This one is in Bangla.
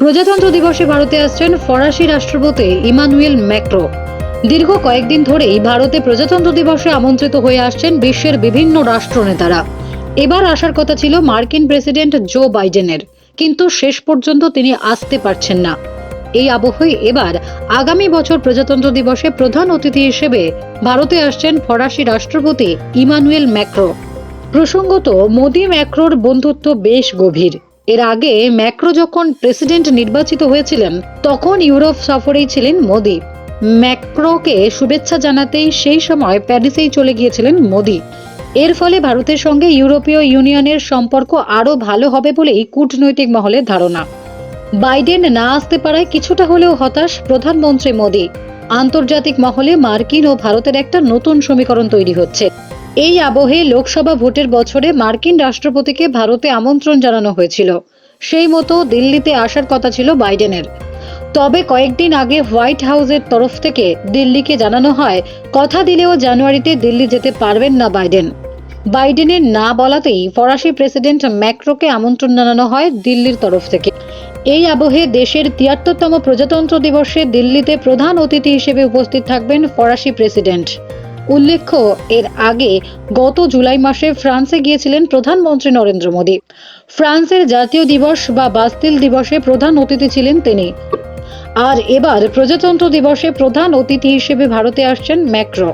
প্রজাতন্ত্র দিবসে ভারতে আসছেন ফরাসি রাষ্ট্রপতি ইমানুয়েল ম্যাক্রো। দীর্ঘ কয়েকদিন ধরেই ভারতে প্রজাতন্ত্র দিবসে আমন্ত্রিত হয়ে আসছেন বিশ্বের বিভিন্ন রাষ্ট্রনেতারা। এবার আসার কথা ছিল মার্কিন প্রেসিডেন্ট জো বাইডেনের, কিন্তু শেষ পর্যন্ত তিনি আসতে পারছেন না। এই আবহে এবার আগামী বছর প্রজাতন্ত্র দিবসে প্রধান অতিথি হিসেবে ভারতে আসছেন ফরাসি রাষ্ট্রপতি ইমানুয়েল ম্যাক্রো। প্রসঙ্গত, মোদি ম্যাক্রোর বন্ধুত্ব বেশ গভীর। এর আগে ম্যাক্রো যখন প্রেসিডেন্ট নির্বাচিত হয়েছিলেন তখন ইউরোপ সফরেই ছিলেন মোদি। ম্যাক্রোকে শুভেচ্ছা জানাতেই সেই সময় প্যারিসেই চলে গিয়েছিলেন মোদি। এর ফলে ভারতের সঙ্গে ইউরোপীয় ইউনিয়নের সম্পর্ক আরও ভালো হবে বলেই কূটনৈতিক মহলের ধারণা। বাইডেন না আসতে পারায় কিছুটা হলেও হতাশ প্রধানমন্ত্রী মোদি। আন্তর্জাতিক মহলে মার্কিন ও ভারতের একটা নতুন সমীকরণ তৈরি হচ্ছে। এই আবহে লোকসভা ভোটের বছরে মার্কিন রাষ্ট্রপতিকে ভারতে আমন্ত্রণ জানানো হয়েছিল। সেই মতো দিল্লিতে আসার কথা ছিল বাইডেনের। তবে কয়েকদিন আগে হোয়াইট হাউসের তরফ থেকে দিল্লিকে জানানো হয় কথা দিলেও জানুয়ারিতে দিল্লি যেতে পারবেন না বাইডেন। বাইডেনের না বলাতেই ফরাসি প্রেসিডেন্ট ম্যাক্রোকে আমন্ত্রণ জানানো হয় দিল্লির তরফ থেকে। এই আবহে দেশের ৭৩তম প্রজাতন্ত্র দিবসে দিল্লিতে প্রধান অতিথি হিসেবে উপস্থিত থাকবেন ফরাসি প্রেসিডেন্ট। উল্লেখ্য, এর আগে গত জুলাই মাসে ফ্রান্সে গিয়েছিলেন প্রধানমন্ত্রী নরেন্দ্র মোদী। ফ্রান্সের জাতীয় দিবস বা বাস্তিল দিবসে প্রধান অতিথি ছিলেন তিনি। আর এবার প্রজাতন্ত্র দিবসে প্রধান অতিথি হিসেবে ভারতে আসছেন ম্যাক্রো।